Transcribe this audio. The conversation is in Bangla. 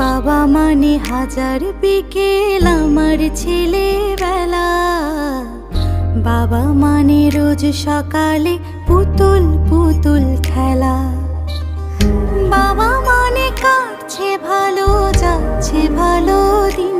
বাবা মানে হাজার বিকেল আমার ছেলেবেলা। বাবা মানে রোজ সকালে পুতুল পুতুল খেলা। বাবা মানে কাটছে ভালো, যাচ্ছে ভালো দিন।